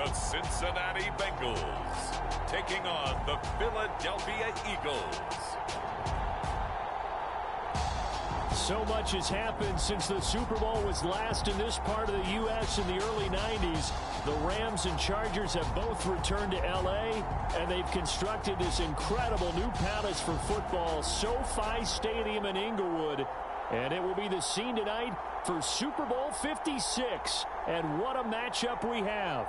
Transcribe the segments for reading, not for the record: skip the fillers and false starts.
the Cincinnati Bengals taking on the Philadelphia Eagles. So much has happened since the Super Bowl was last in this part of the U.S. in the early 90s. The Rams and Chargers have both returned to L.A., and they've constructed this incredible new palace for football, SoFi Stadium in Inglewood. And it will be the scene tonight for Super Bowl 56. And what a matchup we have.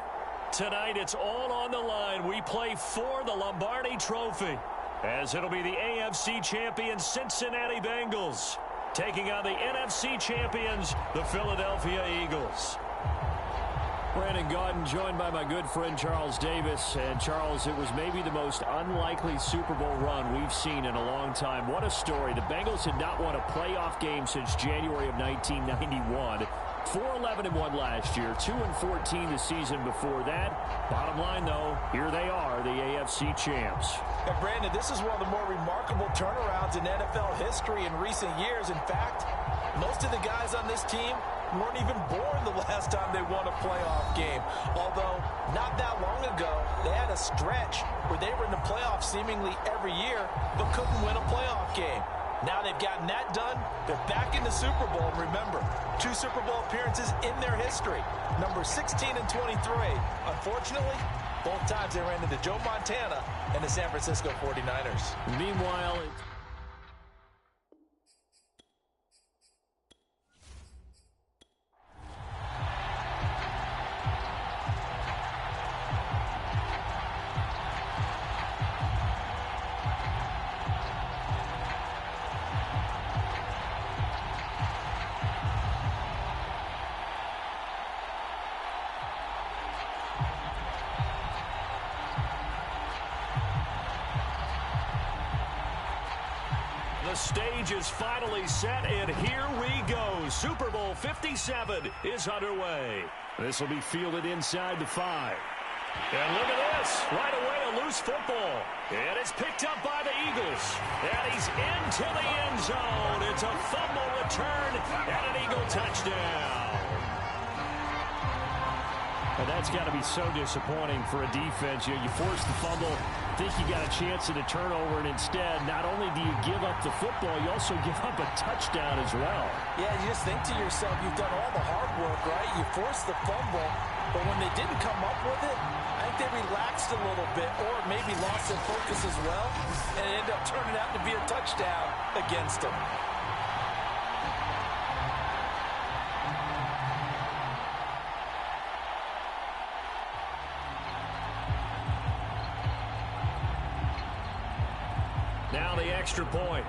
Tonight, it's all on the line. We play for the Lombardi Trophy, as it'll be the AFC champion Cincinnati Bengals taking on the NFC champions, the Philadelphia Eagles. Brandon Gaudin joined by my good friend Charles Davis. And Charles, it was maybe the most unlikely Super Bowl run we've seen in a long time. What a story. The Bengals had not won a playoff game since January of 1991. 4-11-1 last year, 2-14 the season before that. Bottom line, though, here they are, the AFC champs. And Brandon, this is one of the more remarkable turnarounds in NFL history in recent years. In fact, most of the guys on this team weren't even born the last time they won a playoff game. Although, not that long ago, they had a stretch where they were in the playoffs seemingly every year, but couldn't win a playoff game. Now they've gotten that done. They're back in the Super Bowl. And remember, 2 Super Bowl appearances in their history. Number 16 and 23. Unfortunately, both times they ran into Joe Montana and the San Francisco 49ers. Meanwhile, the stage is finally set, and here we go. Super Bowl 57 is underway. This will be fielded inside the 5. And look at this. Right away, a loose football. And it's picked up by the Eagles. And he's into the end zone. It's a fumble return and an Eagle touchdown. And that's got to be so disappointing for a defense. You force the fumble, think you got a chance at a turnover, and instead, not only do you give up the football, you also give up a touchdown as well. Yeah, you just think to yourself, you've done all the hard work, right? You forced the fumble, but when they didn't come up with it, I think they relaxed a little bit, or maybe lost their focus as well, and it ended up turning out to be a touchdown against them. Now the extra point.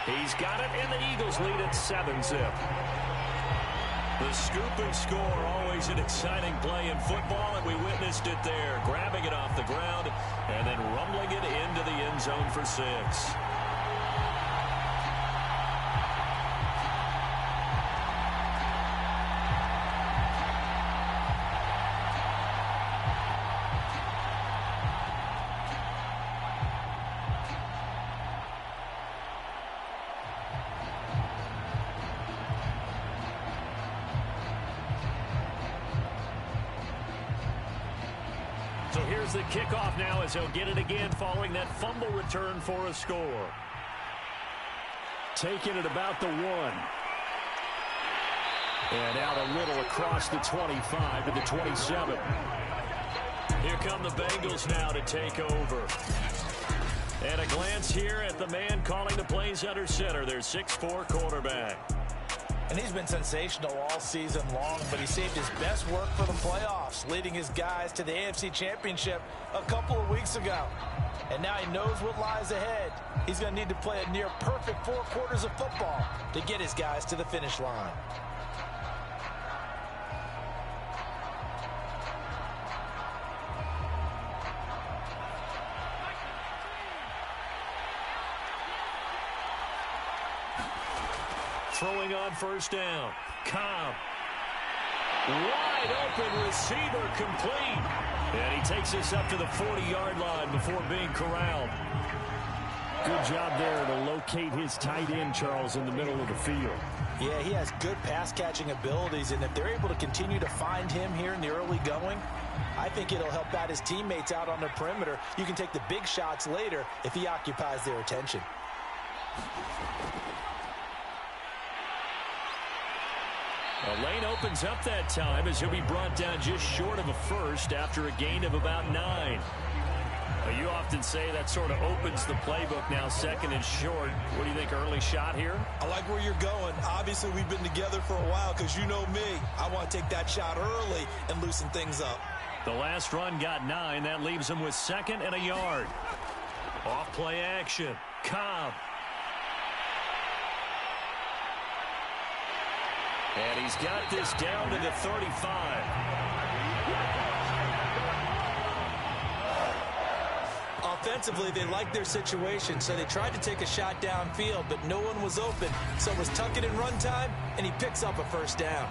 He's got it, and the Eagles lead at 7-zip. The scoop and score, always an exciting play in football, and we witnessed it there, grabbing it off the ground and then rumbling it into the end zone for 6. So here's the kickoff now as he'll get it again following that fumble return for a score. Taking it about the 1. And out a little across the 25 to the 27. Here come the Bengals now to take over. And a glance here at the man calling the plays under center, their 6'4" quarterback. And he's been sensational all season long, but he saved his best work for the playoffs, leading his guys to the AFC Championship a couple of weeks ago. And now he knows what lies ahead. He's going to need to play a near-perfect 4 quarters of football to get his guys to the finish line. Throwing on first down. Cobb. Wide open receiver complete. And he takes this up to the 40-yard line before being corralled. Good job there to locate his tight end, Charles, in the middle of the field. Yeah, he has good pass-catching abilities, and if they're able to continue to find him here in the early going, I think it'll help out his teammates out on the perimeter. You can take the big shots later if he occupies their attention. The lane opens up that time as he'll be brought down just short of a first after a gain of about 9. Well, you often say that sort of opens the playbook now, second and short. What do you think, early shot here? I like where you're going. Obviously, we've been together for a while because you know me. I want to take that shot early and loosen things up. The last run got 9. That leaves him with 2nd and a yard. Off play action. Cobb. And he's got this down to the 35. Offensively, they liked their situation, so they tried to take a shot downfield, but no one was open. So it was tuck it in run time, and he picks up a first down.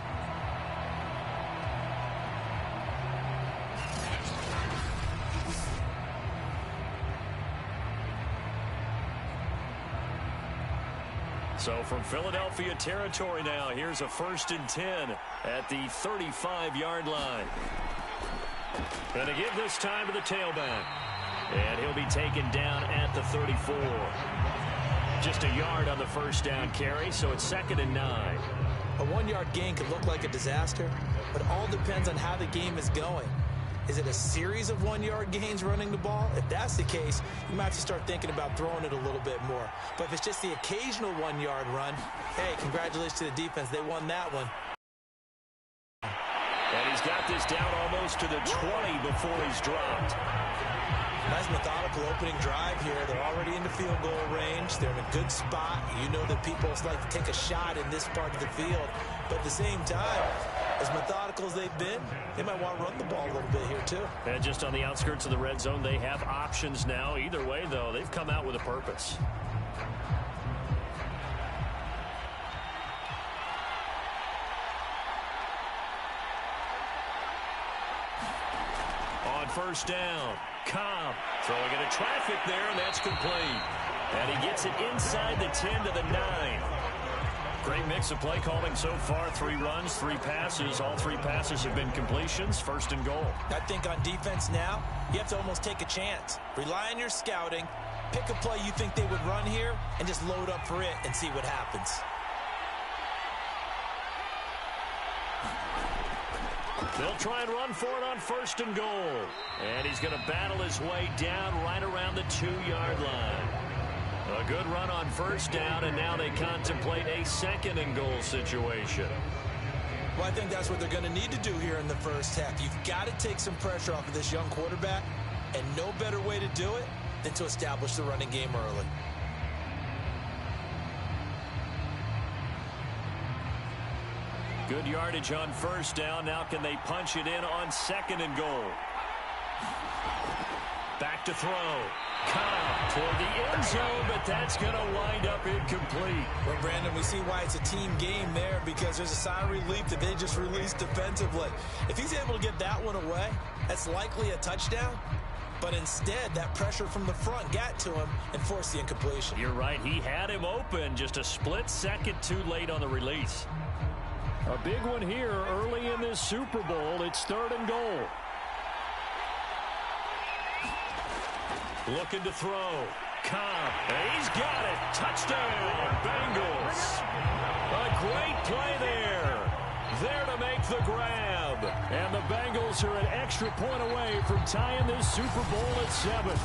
So from Philadelphia territory now, here's a 1st and 10 at the 35-yard line. And to give this time to the tailback. And he'll be taken down at the 34. Just a yard on the first down carry, so it's 2nd and 9. A 1-yard gain could look like a disaster, but it all depends on how the game is going. Is it a series of 1-yard gains running the ball? If that's the case, you might have to start thinking about throwing it a little bit more. But if it's just the occasional 1-yard run, hey, congratulations to the defense. They won that one. And he's got this down almost to the 20 before he's dropped. Nice methodical opening drive here. They're already in the field goal range. They're in a good spot. You know that people like to take a shot in this part of the field. But at the same time, as methodical as they've been, they might want to run the ball a little bit here too. And just on the outskirts of the red zone, they have options now. Either way, though, they've come out with a purpose. On first down, Cobb throwing into traffic there, and that's complete. And he gets it inside the 10 to the 9. Great mix of play calling so far. 3 runs, 3 passes. All 3 passes have been completions. 1st and goal. I think on defense now, you have to almost take a chance. Rely on your scouting. Pick a play you think they would run here and just load up for it and see what happens. They'll try and run for it on 1st and goal. And he's going to battle his way down right around the 2-yard line. A good run on first down, and now they contemplate a 2nd and goal situation. Well, I think that's what they're going to need to do here in the first half. You've got to take some pressure off of this young quarterback, and no better way to do it than to establish the running game early. Good yardage on first down. Now can they punch it in on 2nd and goal? Back to throw. Cobb toward the end zone, but that's going to wind up incomplete. Well, Brandon, we see why it's a team game there, because there's a sigh of relief that they just released defensively. If he's able to get that one away, that's likely a touchdown. But instead, that pressure from the front got to him and forced the incompletion. You're right. He had him open, just a split second too late on the release. A big one here early in this Super Bowl. It's 3rd and goal. Looking to throw. Cobb. He's got it. Touchdown, Bengals. A great play there. There to make the grab. And the Bengals are an extra point away from tying this Super Bowl at 7.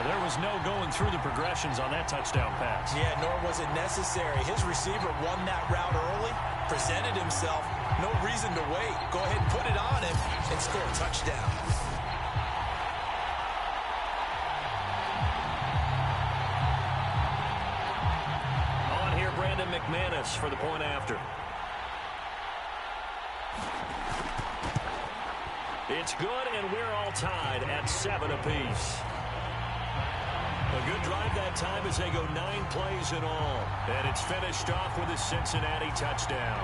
There was no going through the progressions on that touchdown pass. Yeah, nor was it necessary. His receiver won that route early, presented himself. No reason to wait. Go ahead and put it on him and score a touchdown. On here, Brandon McManus for the point after. It's good, and we're all tied at 7 apiece. A good drive that time as they go 9 plays in all. And it's finished off with a Cincinnati touchdown.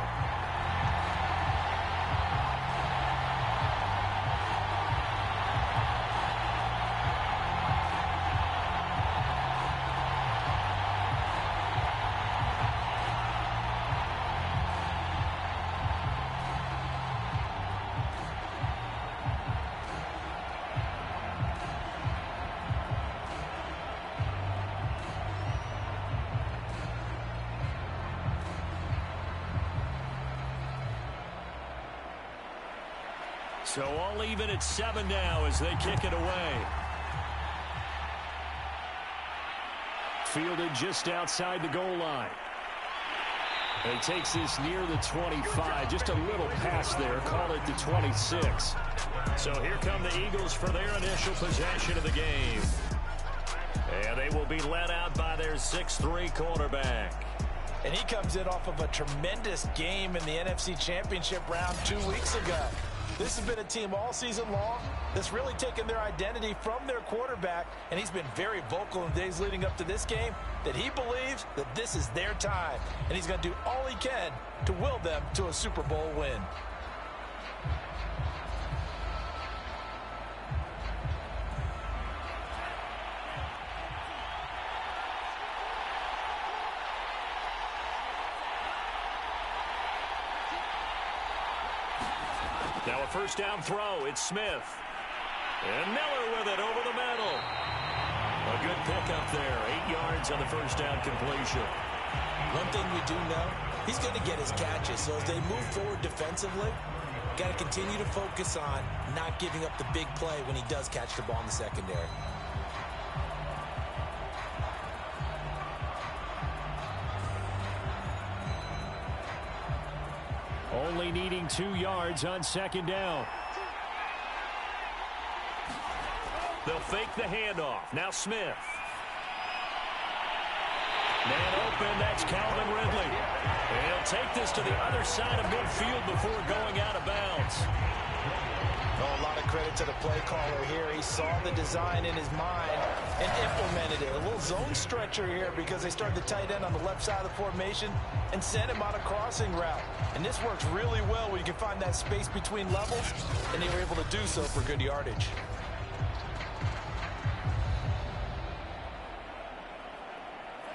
So all even at 7 now as they kick it away. Fielded just outside the goal line. And he takes this near the 25. Just a little pass there. Call it the 26. So here come the Eagles for their initial possession of the game. And they will be led out by their 6'3" quarterback. And he comes in off of a tremendous game in the NFC Championship round 2 weeks ago. This has been a team all season long that's really taken their identity from their quarterback, and he's been very vocal in the days leading up to this game that he believes that this is their time, and he's going to do all he can to will them to a Super Bowl win. Now a first down throw. It's Smith. And Miller with it over the middle. A good pickup there. 8 yards on the first down completion. One thing we do know, he's going to get his catches. So as they move forward defensively, got to continue to focus on not giving up the big play when he does catch the ball in the secondary. Only needing 2 yards on second down. They'll fake the handoff. Now Smith. Man open, that's Calvin Ridley. And he'll take this to the other side of midfield before going out of bounds. Oh, a lot of credit to the play caller here. He saw the design in his mind and implemented it. A little zone stretcher here because they started the tight end on the left side of the formation and sent him on a crossing route. And this works really well when you can find that space between levels, and they were able to do so for good yardage.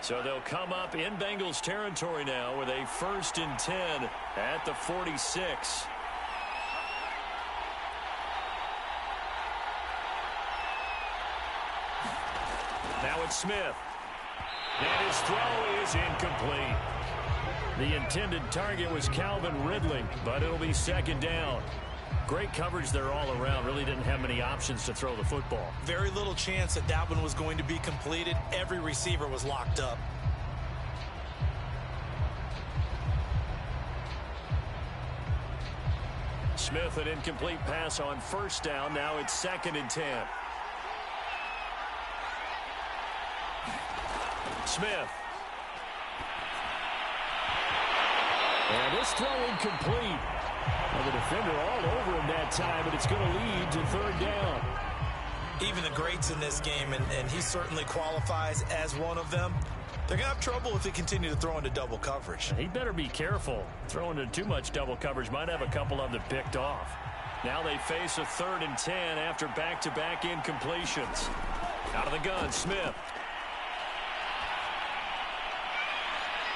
So they'll come up in Bengals territory now with a 1st and 10 at the 46. Now it's Smith. And his throw is incomplete. The intended target was Calvin Ridley, but it'll be second down. Great coverage there all around. Really didn't have many options to throw the football. Very little chance that that one was going to be completed. Every receiver was locked up. Smith, an incomplete pass on first down. Now it's 2nd and 10. Smith. And this throw incomplete. Well, the defender all over him that time, but it's going to lead to 3rd down. Even the greats in this game, and he certainly qualifies as one of them, they're going to have trouble if they continue to throw into double coverage. He better be careful. Throwing into too much double coverage might have a couple of them picked off. Now they face a 3rd and 10 after back-to-back incompletions. Out of the gun, Smith.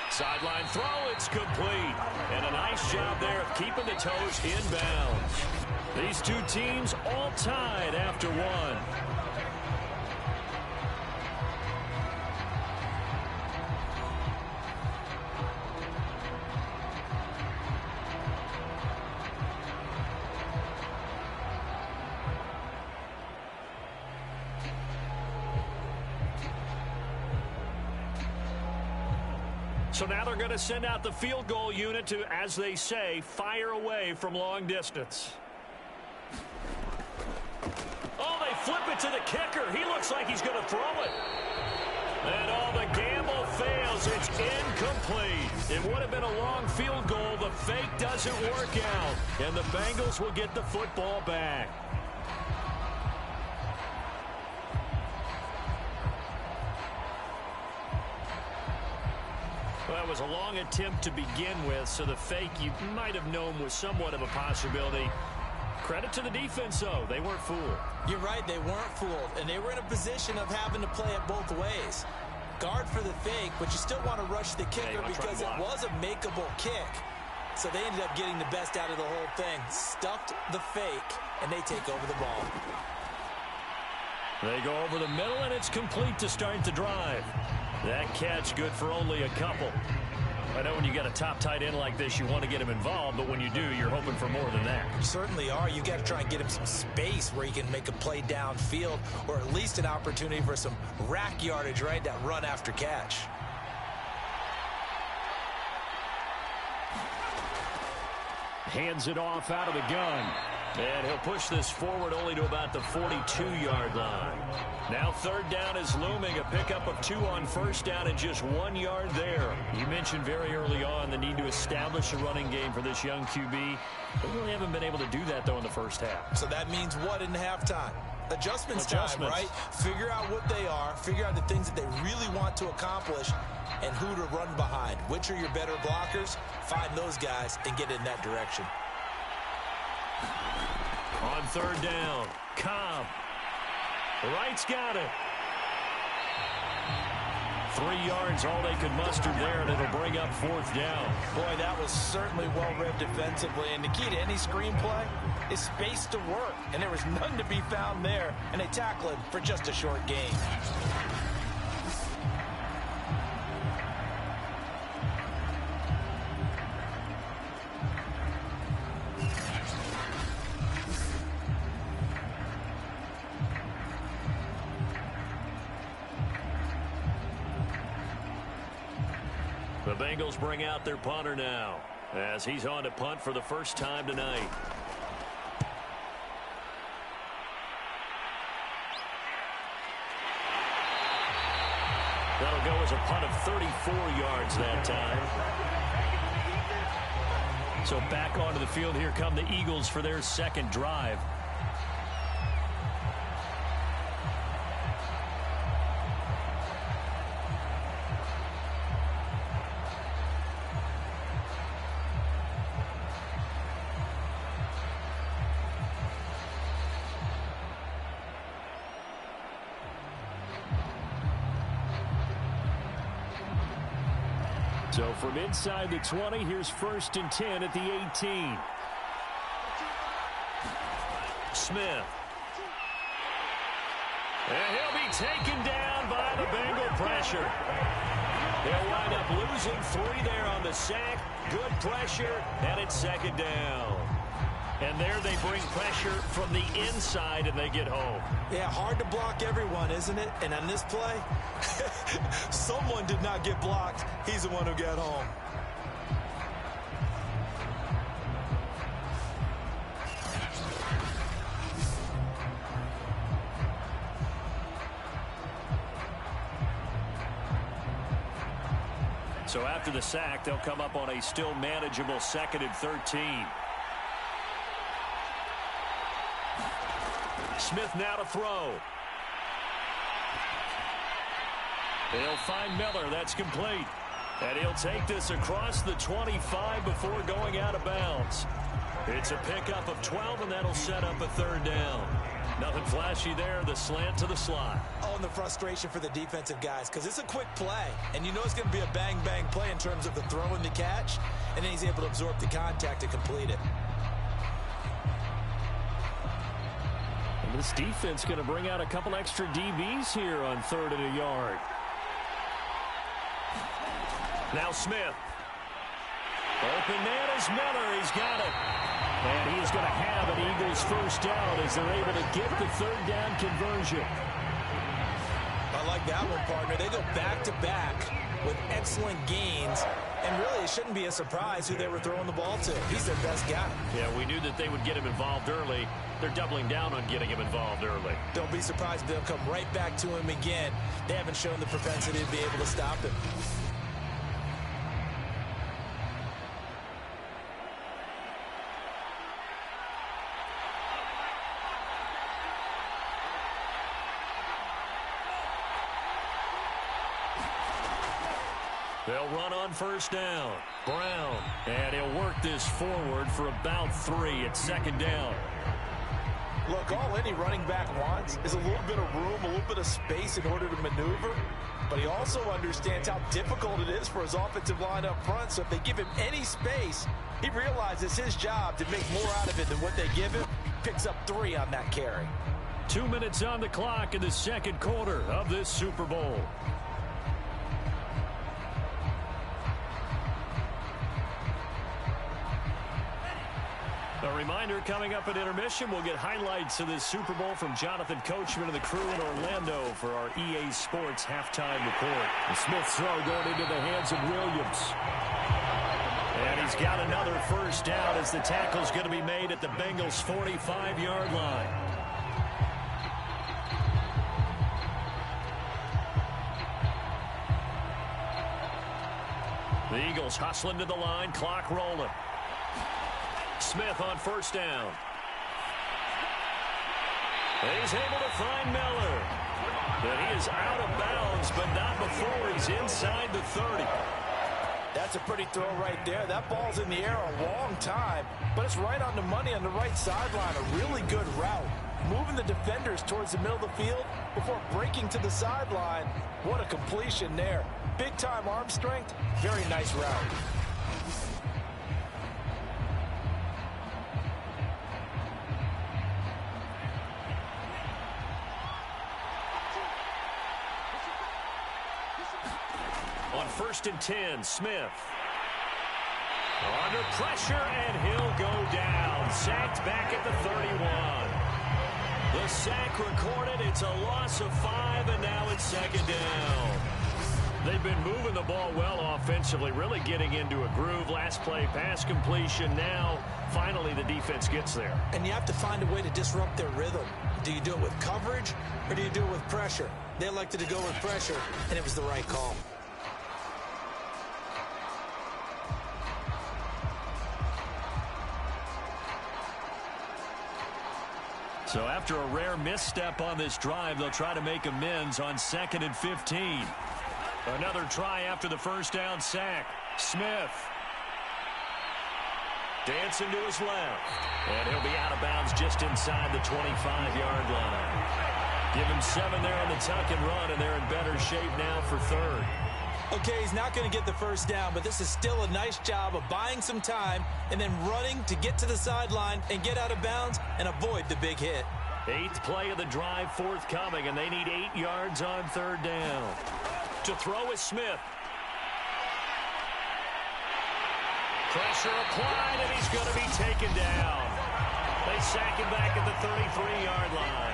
Sideline throw, it's complete. And a nice job there of keeping the toes inbounds. These two teams all tied after one. So now they're going to send out the field goal unit to, as they say, fire away from long distance. Oh, they flip it to the kicker. He looks like he's going to throw it. And the gamble fails. It's incomplete. It would have been a long field goal. The fake doesn't work out. And the Bengals will get the football back. Well, it was a long attempt to begin with, so the fake you might have known was somewhat of a possibility. Credit to the defense, though. They weren't fooled. You're right, they weren't fooled, and they were in a position of having to play it both ways. Guard for the fake, but you still want to rush the kicker because it was a makeable kick. So they ended up getting the best out of the whole thing. Stuffed the fake, and they take over the ball. They go over the middle, and it's complete to start the drive. That catch good for only a couple. I know when you got a top tight end like this, you want to get him involved, but when you do, you're hoping for more than that. You certainly are. You got to try and get him some space where he can make a play downfield, or at least an opportunity for some rack yardage, right? That run after catch. Hands it off out of the gun. And he'll push this forward only to about the 42-yard line. Now third down is looming. A pickup of 2 on first down and just 1 yard there. You mentioned very early on the need to establish a running game for this young QB. They really haven't been able to do that, though, in the first half. So that means what in halftime? Adjustments time, right? Figure out what they are. Figure out the things that they really want to accomplish and who to run behind. Which are your better blockers? Find those guys and get in that direction. On third down, Cobb. Wright's got it. 3 yards, all they could muster there, and it'll bring up fourth down. Boy, that was certainly well-read defensively, and the key to any screenplay is space to work, and there was none to be found there, and they tackle it for just a short gain. The Bengals bring out their punter now as he's on to punt for the first time tonight. That'll go as a punt of 34 yards that time. So back onto the field, here come the Eagles for their second drive. So from inside the 20, here's 1st and 10 at the 18. Smith. And he'll be taken down by the Bengal pressure. They'll wind up losing 3 there on the sack. Good pressure, and it's second down. And there they bring pressure from the inside, and they get home. Yeah, hard to block everyone, isn't it? And on this play, someone did not get blocked. He's the one who got home. So after the sack, they'll come up on a still manageable 2nd and 13. Smith now to throw. They'll find Miller. That's complete. And he'll take this across the 25 before going out of bounds. It's a pickup of 12, and that'll set up a third down. Nothing flashy there. The slant to the slot. Oh, and the frustration for the defensive guys, because it's a quick play. And you know it's going to be a bang-bang play in terms of the throw and the catch. And then he's able to absorb the contact to complete it. This defense going to bring out a couple extra DBs here on 3rd and a yard. Now Smith. Open man is Miller. He's got it. And he is going to have an Eagles first down as they're able to get the third down conversion. I like that one, partner. They go back-to-back with excellent gains. And really, it shouldn't be a surprise who they were throwing the ball to. He's their best guy. Yeah, we knew that they would get him involved early. They're doubling down on getting him involved early. Don't be surprised if they'll come right back to him again. They haven't shown the propensity to be able to stop him. They'll run on first down. Brown. And he'll work this forward for about 3 at 2nd down. Look, all any running back wants is a little bit of room, a little bit of space in order to maneuver. But he also understands how difficult it is for his offensive line up front. So if they give him any space, he realizes his job to make more out of it than what they give him. Picks up 3 on that carry. 2 minutes on the clock in the second quarter of this Super Bowl. A reminder, coming up at intermission, we'll get highlights of this Super Bowl from Jonathan Coachman and the crew in Orlando for our EA Sports halftime report. The Smith throw going into the hands of Williams. And he's got another first down as the tackle's going to be made at the Bengals' 45-yard line. The Eagles hustling to the line, clock rolling. Smith on first down. He's able to find Miller. But he is out of bounds, but not before he's inside the 30. That's a pretty throw right there. That ball's in the air a long time, but it's right on the money on the right sideline. A really good route. Moving the defenders towards the middle of the field before breaking to the sideline. What a completion there. Big-time arm strength. Very nice route. On 1st and 10, Smith. Under pressure, and he'll go down. Sacked back at the 31. The sack recorded. It's a loss of 5, and now it's 2nd down. They've been moving the ball well offensively, really getting into a groove. Last play, pass completion. Now, finally, the defense gets there. And you have to find a way to disrupt their rhythm. Do you do it with coverage, or do you do it with pressure? They elected to go with pressure, and it was the right call. So after a rare misstep on this drive, they'll try to make amends on 2nd and 15. Another try after the first down sack. Smith. Dancing to his left. And he'll be out of bounds just inside the 25-yard line. Give him 7 there on the tuck and run, and they're in better shape now for 3rd. Okay, he's not going to get the first down, but this is still a nice job of buying some time and then running to get to the sideline and get out of bounds and avoid the big hit. 8th play of the drive forthcoming, and they need 8 yards on 3rd down. To throw is Smith. Pressure applied, and he's going to be taken down. They sack him back at the 33-yard line.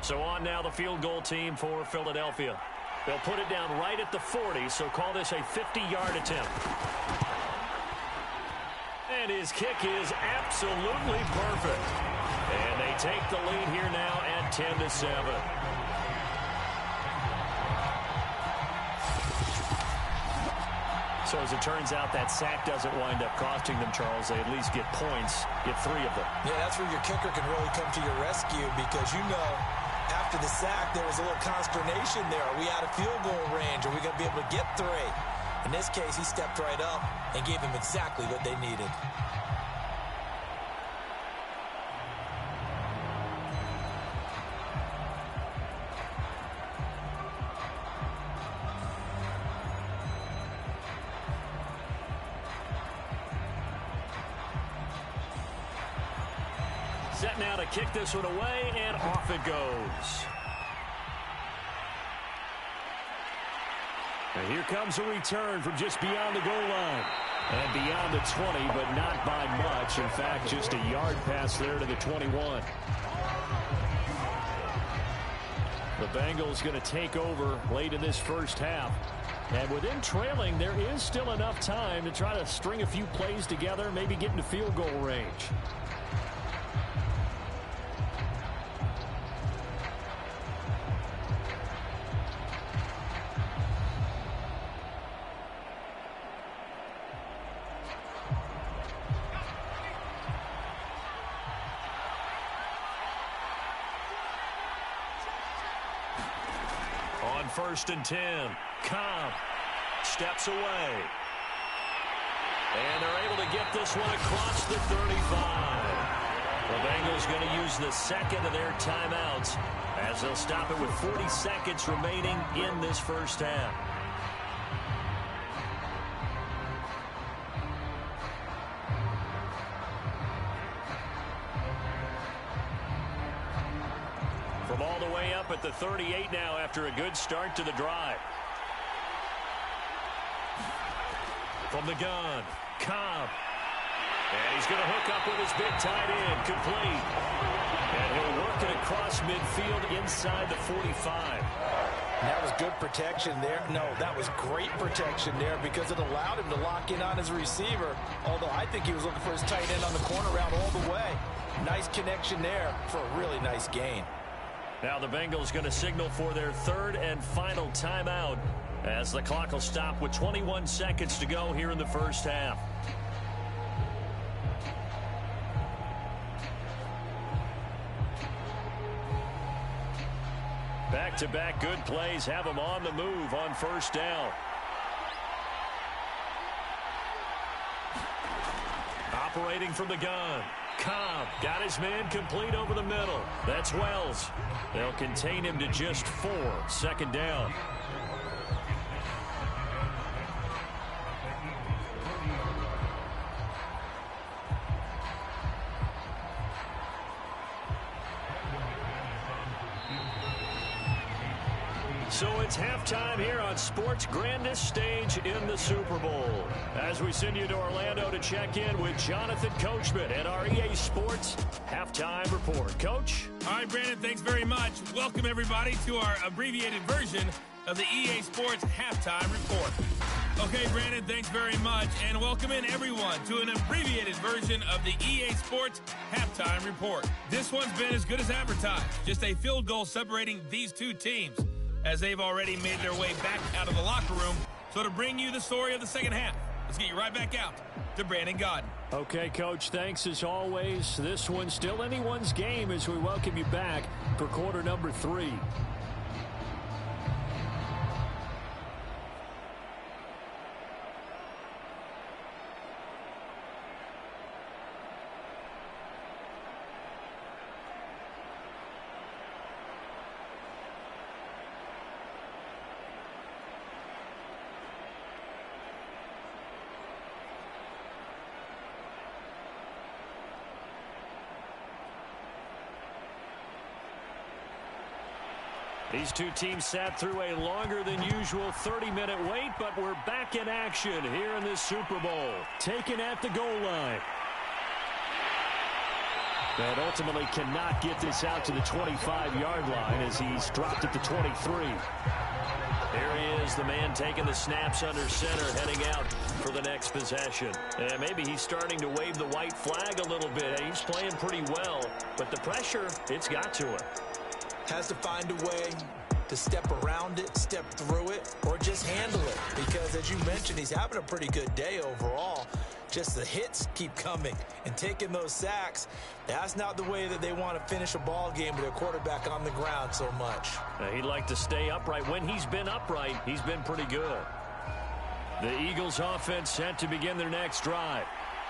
So on now the field goal team for Philadelphia. They'll put it down right at the 40, so call this a 50-yard attempt. And his kick is absolutely perfect. And they take the lead here now at 10-7. So as it turns out, that sack doesn't wind up costing them, Charles. They at least get points, get 3 of them. Yeah, that's where your kicker can really come to your rescue because, you know, after the sack, there was a little consternation there. Are we out of field goal range? Are we going to be able to get 3? In this case, he stepped right up and gave them exactly what they needed. Set now to kick this one away, and off it goes. And here comes a return from just beyond the goal line. And beyond the 20, but not by much. In fact, just a yard pass there to the 21. The Bengals going to take over late in this first half. And with them trailing, there is still enough time to try to string a few plays together, maybe get into field goal range. On 1st and 10, Cobb steps away. And they're able to get this one across the 35. The Bengals going to use the second of their timeouts as they'll stop it with 40 seconds remaining in this first half. From all the way up at the 38 now after a good start to the drive. From the gun, Cobb. And he's going to hook up with his big tight end, complete. And he'll work it across midfield inside the 45. That was good protection there. No, that was great protection there because it allowed him to lock in on his receiver. Although I think he was looking for his tight end on the corner route all the way. Nice connection there for a really nice gain. Now the Bengals going to signal for their third and final timeout as the clock will stop with 21 seconds to go here in the first half. Back-to-back good plays have them on the move on first down. Operating from the gun. Cobb got his man complete over the middle. That's Wells. They'll contain him to just 4. Second down. So it's halftime here on sports' grandest stage in the Super Bowl. As we send you to Orlando to check in with Jonathan Coachman at our EA Sports Halftime Report. Coach? All right, Brandon, thanks very much. Welcome, everybody, to our abbreviated version of the EA Sports Halftime Report. Okay, Brandon, thanks very much. And welcome in, everyone, to an abbreviated version of the EA Sports Halftime Report. This one's been as good as advertised. Just a field goal separating these two teams, as they've already made their way back out of the locker room. So to bring you the story of the second half, let's get you right back out to Brandon Gaudin. Okay, Coach, thanks as always. This one's still anyone's game as we welcome you back for quarter number 3. These two teams sat through a longer than usual 30-minute wait, but we're back in action here in this Super Bowl. Taken at the goal line. But ultimately cannot get this out to the 25-yard line as he's dropped at the 23. Here he is, the man taking the snaps under center, heading out for the next possession. And maybe he's starting to wave the white flag a little bit. He's playing pretty well, but the pressure, it's got to him. Has to find a way to step around it, step through it, or just handle it. Because, as you mentioned, he's having a pretty good day overall. Just the hits keep coming and taking those sacks. That's not the way that they want to finish a ball game with their quarterback on the ground so much. He'd like to stay upright. When he's been upright, he's been pretty good. The Eagles offense set to begin their next drive.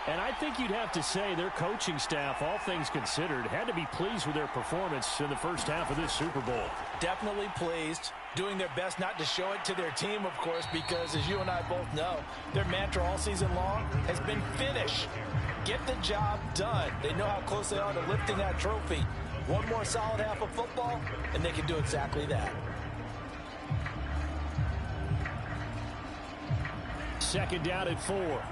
And I think you'd have to say their coaching staff, all things considered, had to be pleased with their performance in the first half of this Super Bowl. Definitely pleased, doing their best not to show it to their team, of course, because as you and I both know, their mantra all season long has been finish. Get the job done. They know how close they are to lifting that trophy. One more solid half of football, and they can do exactly that. Second down at 4.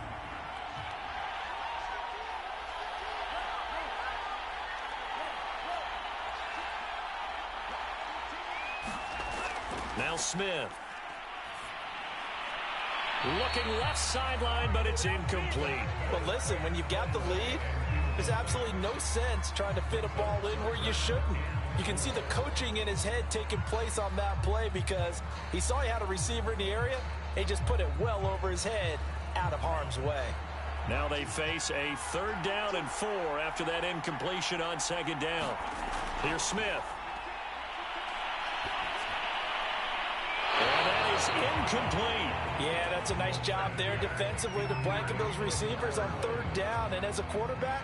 Now Smith. Looking left sideline, but it's incomplete. But listen, when you've got the lead, there's absolutely no sense trying to fit a ball in where you shouldn't. You can see the coaching in his head taking place on that play because he saw he had a receiver in the area. He just put it well over his head, out of harm's way. Now they face a 3rd down and 4 after that incompletion on 2nd down. Here's Smith. Incomplete. Yeah, that's a nice job there defensively to blanket those receivers on 3rd down. And as a quarterback,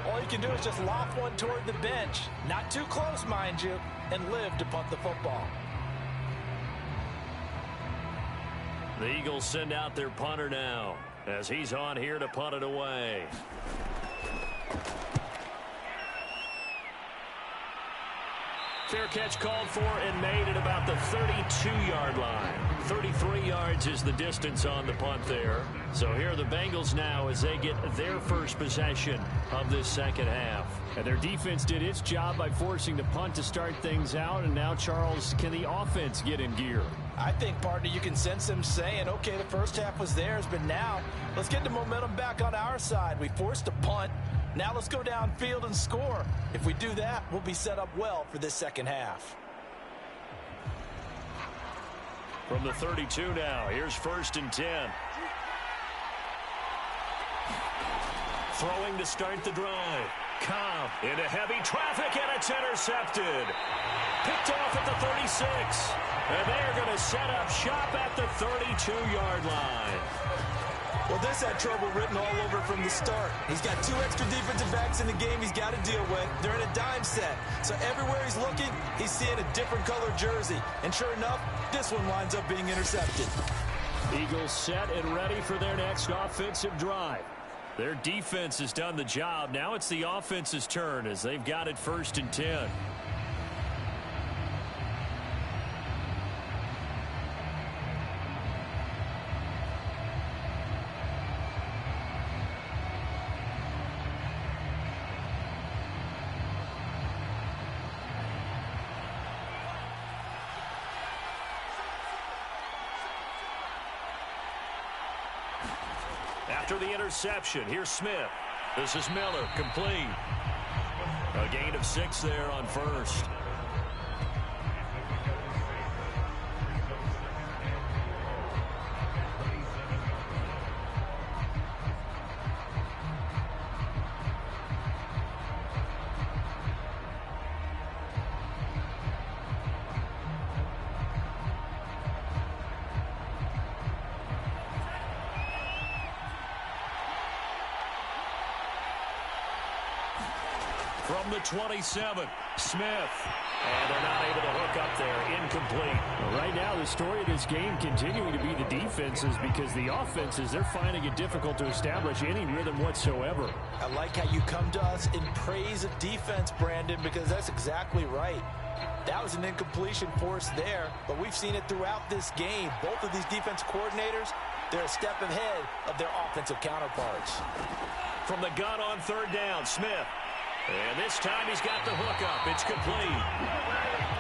all you can do is just loft one toward the bench. Not too close, mind you, and live to punt the football. The Eagles send out their punter now as he's on here to punt it away. Fair catch called for and made at about the 32-yard line. 33 yards is the distance on the punt there. So here are the Bengals now as they get their first possession of this second half. And their defense did its job by forcing the punt to start things out. And now, Charles, can the offense get in gear? I think, partner, you can sense them saying, okay, the first half was theirs, but now let's get the momentum back on our side. We forced a punt. Now let's go downfield and score. If we do that, we'll be set up well for this second half. From the 32 now, here's 1st and 10. Throwing to start the drive. Cobb into heavy traffic, and it's intercepted. Picked off at the 36. And they're going to set up shop at the 32-yard line. Well, this had trouble written all over from the start. He's got 2 extra defensive backs in the game he's got to deal with. They're in a dime set. So everywhere he's looking, he's seeing a different color jersey. And sure enough, this one winds up being intercepted. Eagles set and ready for their next offensive drive. Their defense has done the job. Now it's the offense's turn as they've got it 1st and 10. After the interception, here's Smith. This is Miller, complete. A gain of 6 there on 1st. From the 27, Smith. And they're not able to hook up there. Incomplete. Well, right now, the story of this game continuing to be the defenses, because the offenses, they're finding it difficult to establish any rhythm whatsoever. I like how you come to us in praise of defense, Brandon, because that's exactly right. That was an incompletion forced there, but we've seen it throughout this game. Both of these defense coordinators, they're a step ahead of their offensive counterparts. From the gun on 3rd down, Smith. And this time he's got the hookup. It's complete.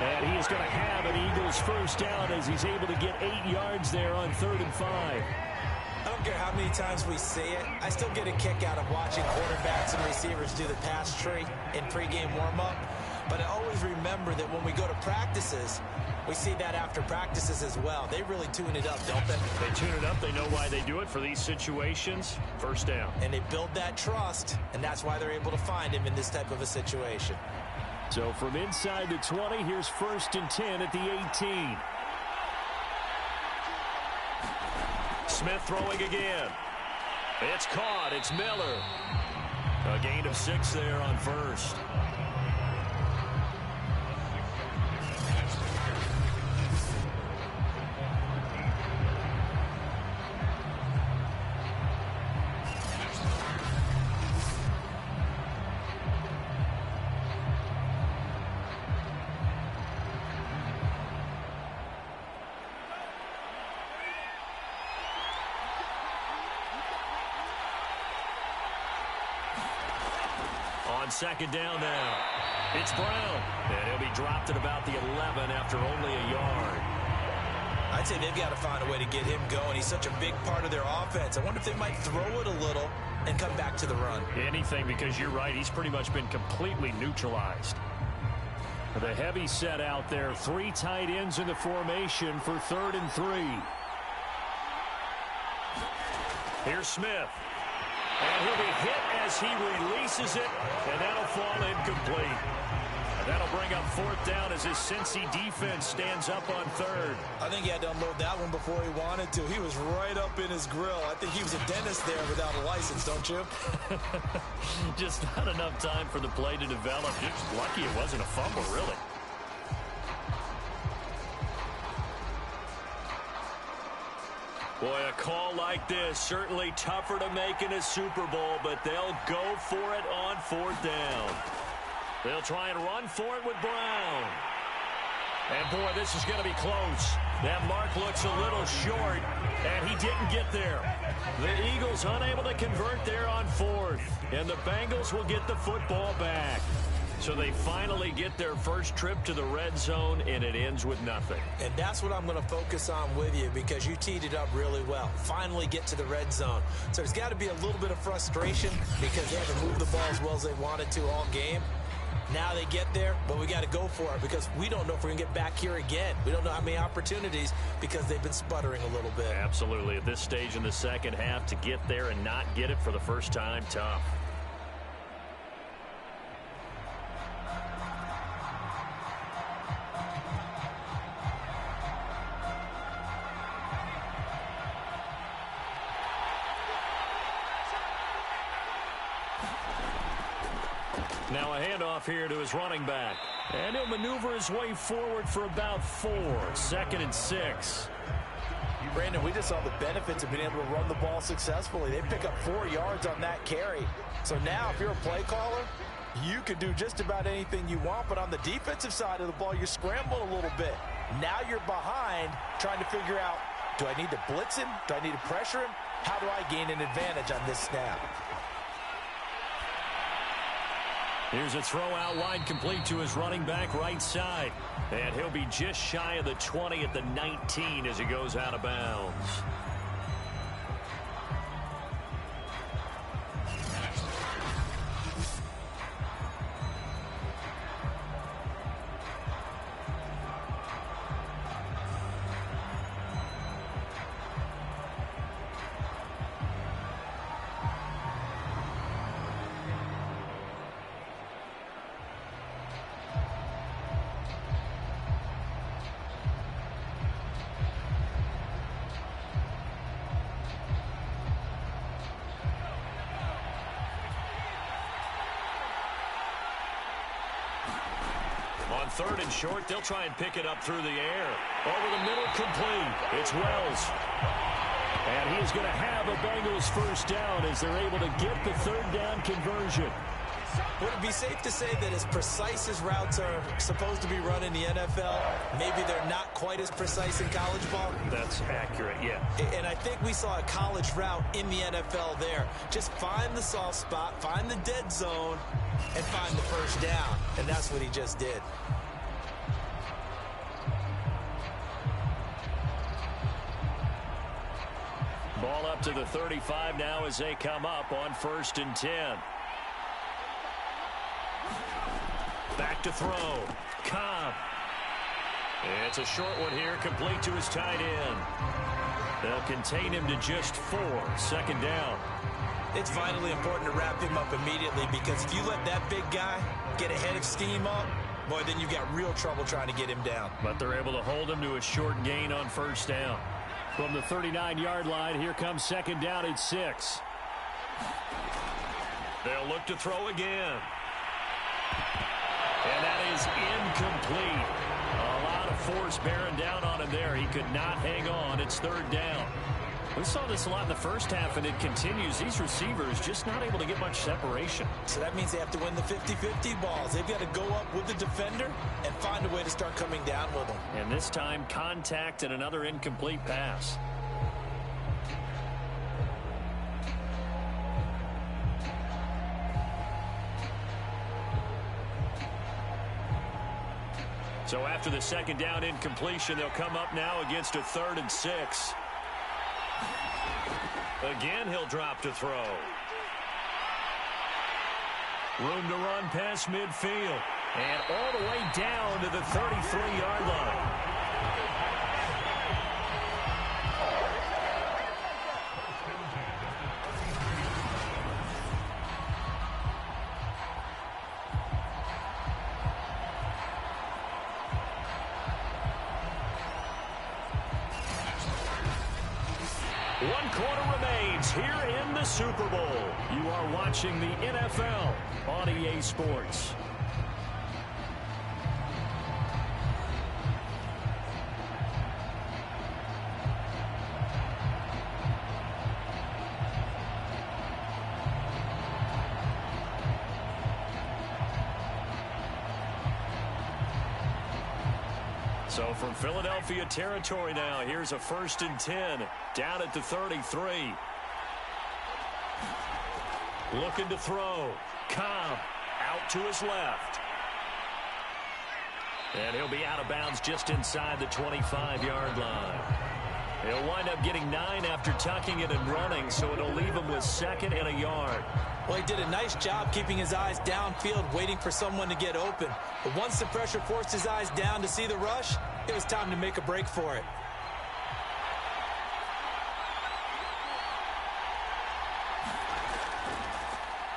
And he is going to have an Eagles first down as he's able to get 8 yards there on 3rd and 5. I don't care how many times we say it, I still get a kick out of watching quarterbacks and receivers do the pass tree in pregame warm-up. But I always remember that when we go to practices, we see that after practices as well. They really tune it up, don't they? They tune it up. They know why they do it for these situations. First down. And they build that trust, and that's why they're able to find him in this type of a situation. So from inside the 20, here's 1st and 10 at the 18. Smith throwing again. It's caught. It's Miller. A gain of 6 there on 1st. On 2nd down now, it's Brown. And he'll be dropped at about the 11 after only a yard. I'd say they've got to find a way to get him going. He's such a big part of their offense. I wonder if they might throw it a little and come back to the run. Anything, because you're right. He's pretty much been completely neutralized. The heavy set out there. 3 tight ends in the formation for 3rd and 3. Here's Smith. And he'll be hit as he releases it, and that'll fall incomplete. And that'll bring up 4th down as his Cincy defense stands up on 3rd. I think he had to unload that one before he wanted to. He was right up in his grill. I think he was a dentist there without a license, don't you? Just not enough time for the play to develop. Just lucky it wasn't a fumble, really. Boy, a call like this, certainly tougher to make in a Super Bowl, but they'll go for it on 4th down. They'll try and run for it with Brown. And, boy, this is going to be close. That mark looks a little short, and he didn't get there. The Eagles unable to convert there on fourth, and the Bengals will get the football back. So they finally get their first trip to the red zone, and it ends with nothing. And that's what I'm going to focus on with you because you teed it up really well. Finally get to the red zone. So there's got to be a little bit of frustration because they haven't moved the ball as well as they wanted to all game. Now they get there, but we got to go for it because we don't know if we're going to get back here again. We don't know how many opportunities because they've been sputtering a little bit. Absolutely. At this stage in the second half, to get there and not get it for the first time, tough. Now a handoff here to his running back. And he'll maneuver his way forward for about 4. 2nd and 6. Brandon, we just saw the benefits of being able to run the ball successfully. They pick up 4 yards on that carry. So now if you're a play caller, you can do just about anything you want. But on the defensive side of the ball, you're scrambling a little bit. Now you're behind trying to figure out, do I need to blitz him? Do I need to pressure him? How do I gain an advantage on this snap? Here's a throw out wide complete to his running back right side. And he'll be just shy of the 20 at the 19 as he goes out of bounds. On 3rd and short, they'll try and pick it up through the air. Over the middle, complete. It's Wells. And he's going to have a Bengals first down as they're able to get the 3rd down conversion. Would it be safe to say that as precise as routes are supposed to be run in the NFL, maybe they're not quite as precise in college ball? That's accurate, yeah. And I think we saw a college route in the NFL there. Just find the soft spot, find the dead zone, and find the first down. And that's what he just did. Ball up to the 35 now as they come up on 1st and 10. Back to throw. Cobb. It's a short one here, complete to his tight end. They'll contain him to just 4. 2nd down. It's vitally important to wrap him up immediately because if you let that big guy get ahead of steam up, boy, then you've got real trouble trying to get him down. But they're able to hold him to a short gain on 1st down. From the 39-yard line, here comes 2nd down at 6. They'll look to throw again. And that is incomplete. A lot of force bearing down on him there. He could not hang on. It's 3rd down. We saw this a lot in the first half, and it continues. These receivers just not able to get much separation. So that means they have to win the 50-50 balls. They've got to go up with the defender and find a way to start coming down with them. And this time, contact and another incomplete pass. So after the 2nd down incompletion, they'll come up now against a 3rd and 6. Again, he'll drop to throw. Room to run past midfield. And all the way down to the 33-yard line. One quarter remains here in the Super Bowl. You are watching the NFL on EA Sports. So from Philadelphia territory now, here's a 1st and 10 down at the 33. Looking to throw. Cobb out to his left. And he'll be out of bounds just inside the 25-yard line. He'll wind up getting 9 after tucking it and running, so it'll leave him with 2nd and a yard. Well, he did a nice job keeping his eyes downfield, waiting for someone to get open. But once the pressure forced his eyes down to see the rush, it was time to make a break for it.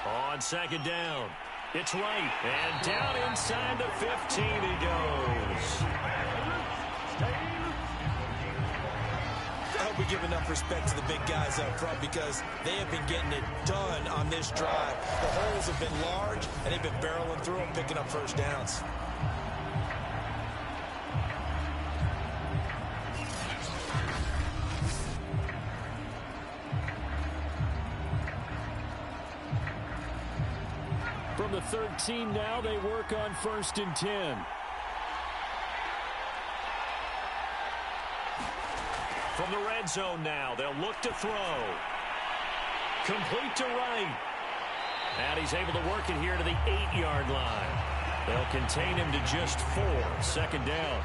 On 2nd down, it's right, and down inside the 15 he goes. I hope we give enough respect to the big guys up front because they have been getting it done on this drive. The holes have been large, and they've been barreling through them, picking up first downs. From the 13 now, they work on 1st and 10. From the red zone now, they'll look to throw. Complete to right. And he's able to work it here to the 8-yard line. They'll contain him to just 4. 2nd down.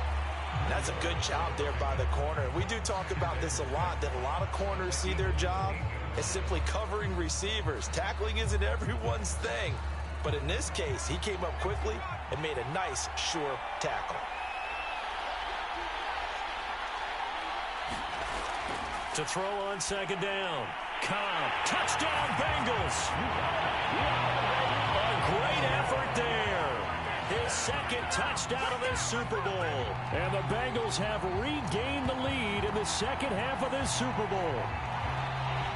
That's a good job there by the corner. We do talk about this a lot, that a lot of corners see their job as simply covering receivers. Tackling isn't everyone's thing. But in this case, he came up quickly and made a nice, sure tackle. To throw on 2nd down. Cobb. Touchdown, Bengals. A great effort there. His 2nd touchdown of this Super Bowl. And the Bengals have regained the lead in the 2nd half of this Super Bowl.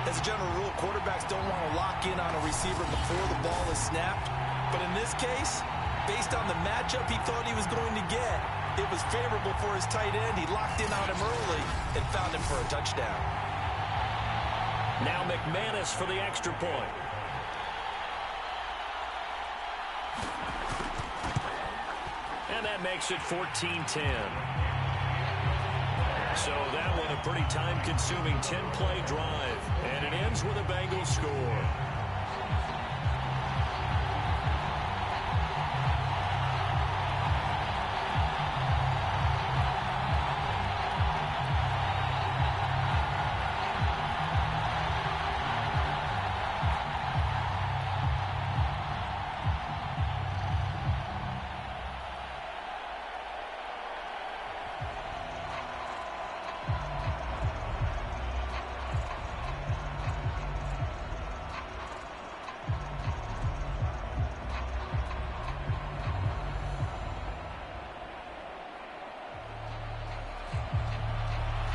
As a general rule, quarterbacks don't want to lock in on a receiver before the ball is snapped. But in this case, based on the matchup he thought he was going to get, it was favorable for his tight end. He locked in on him early and found him for a touchdown. Now McManus for the extra point. And that makes it 14-10. So that one a pretty time-consuming 10-play drive. And it ends with a Bengals score.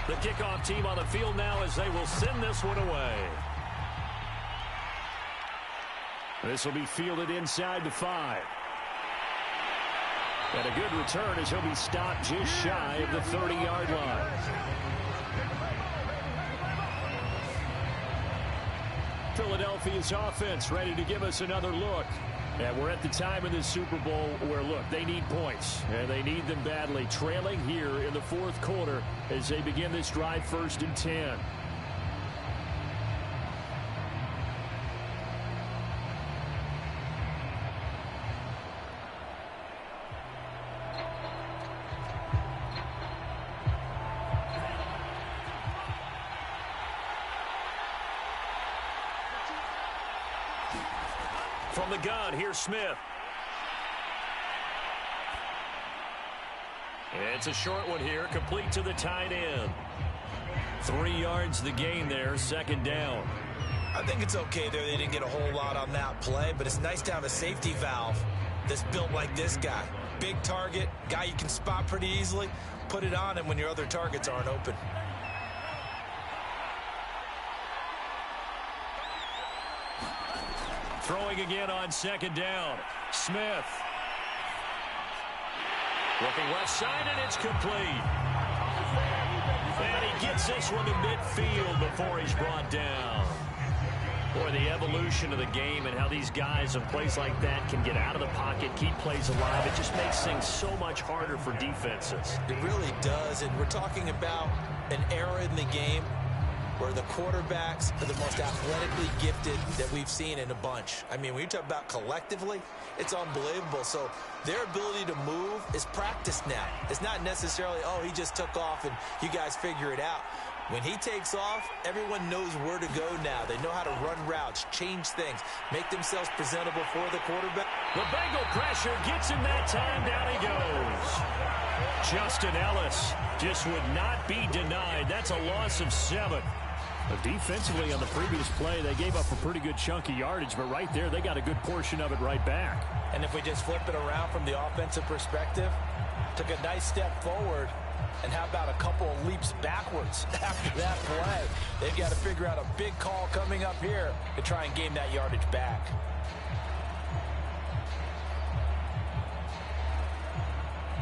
The kickoff team on the field now as they will send this one away. This will be fielded inside the 5. And a good return as he'll be stopped just shy of the 30-yard line. Philadelphia's offense ready to give us another look. And we're at the time in this Super Bowl where, look, they need points, and they need them badly. Trailing here in the 4th quarter as they begin this drive 1st and 10. From the gun, here's Smith. It's a short one here, complete to the tight end. 3 yards the gain there, 2nd down. I think it's okay there. They didn't get a whole lot on that play, but it's nice to have a safety valve that's built like this guy. Big target, guy you can spot pretty easily. Put it on him when your other targets aren't open. Throwing again on 2nd down. Smith. Looking left side, and it's complete. And he gets this one to midfield before he's brought down. Boy, the evolution of the game and how these guys and plays like that can get out of the pocket, keep plays alive, it just makes things so much harder for defenses. It really does, and we're talking about an era in the game where the quarterbacks are the most athletically gifted that we've seen in a bunch. I mean, when you talk about collectively, it's unbelievable. So their ability to move is practiced now. It's not necessarily, oh, he just took off and you guys figure it out. When he takes off, everyone knows where to go now. They know how to run routes, change things, make themselves presentable for the quarterback. The Bengal pressure gets him that time. Down he goes. Justin Ellis just would not be denied. That's a loss of 7. But defensively on the previous play, they gave up a pretty good chunk of yardage, but right there, they got a good portion of it right back. And if we just flip it around from the offensive perspective, took a nice step forward, and how about a couple of leaps backwards after that play? They've got to figure out a big call coming up here to try and gain that yardage back.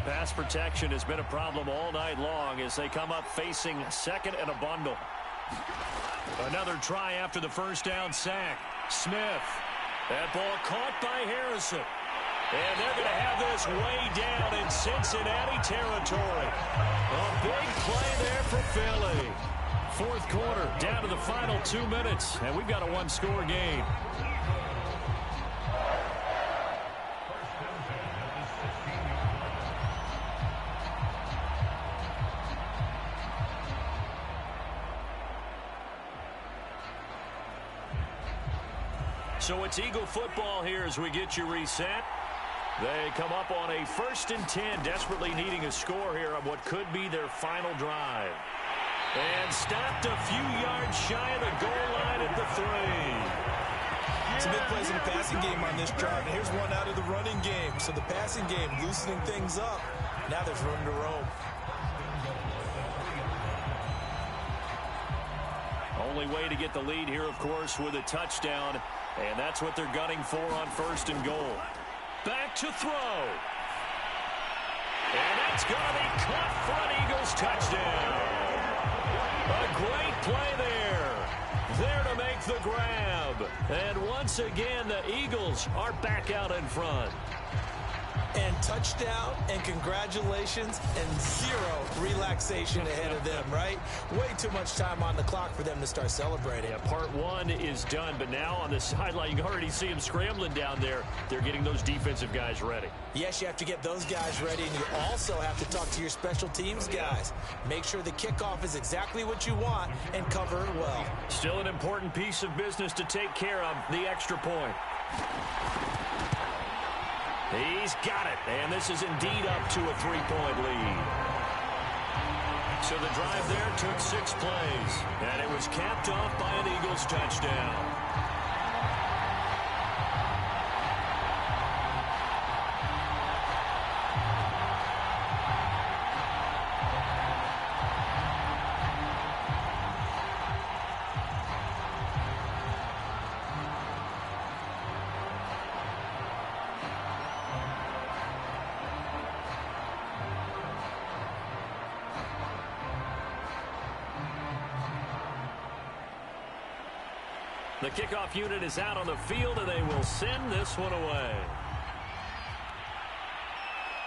Pass protection has been a problem all night long as they come up facing second and a bundle. Another try after the first down sack. Smith. That ball caught by Harrison. And they're going to have this way down in Cincinnati territory. A big play there for Philly. Fourth quarter, down to the final 2 minutes, and we've got a one-score game. So it's Eagle football here as we get you reset. They come up on a 1st and 10, desperately needing a score here on what could be their final drive. And stopped a few yards shy of the goal line at the 3. Some big plays in the passing game on this drive, and here's one out of the running game. So the passing game loosening things up. Now there's room to roam. Only way to get the lead here, of course, with a touchdown. And that's what they're gunning for on 1st and goal. Back to throw. And that's going to be caught for an Eagles touchdown. A great play there. There to make the grab. And once again, the Eagles are back out in front. And touchdown, and congratulations, and 0 relaxation ahead of them, right? Way too much time on the clock for them to start celebrating. Yeah, part 1 is done, but now on the sideline, you can already see them scrambling down there. They're getting those defensive guys ready. Yes, you have to get those guys ready, and you also have to talk to your special teams guys. Make sure the kickoff is exactly what you want and cover it well. Still an important piece of business to take care of, the extra point. He's got it, and this is indeed up to a 3-point lead. So the drive there took 6 plays, and it was capped off by an Eagles touchdown. The kickoff unit is out on the field, and they will send this one away.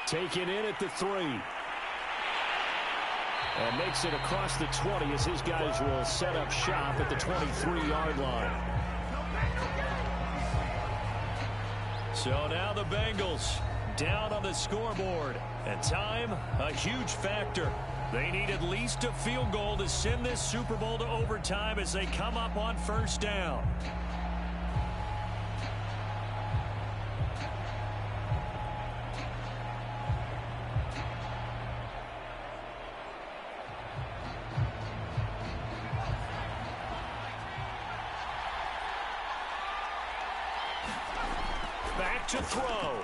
Taken in at the 3. And makes it across the 20 as his guys will set up shop at the 23-yard line. So now the Bengals down on the scoreboard. And time, a huge factor. They need at least a field goal to send this Super Bowl to overtime as they come up on 1st down. Back to throw.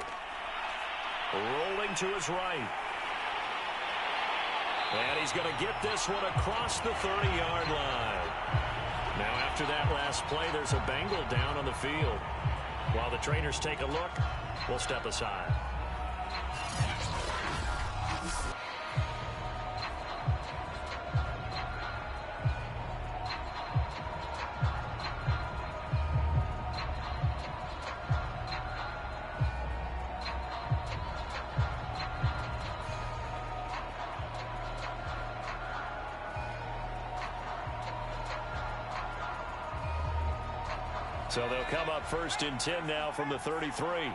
Rolling to his right. And he's going to get this one across the 30-yard line. Now, after that last play, there's a Bengal down on the field. While the trainers take a look, we'll step aside. So they'll come up 1st and 10 now from the 33.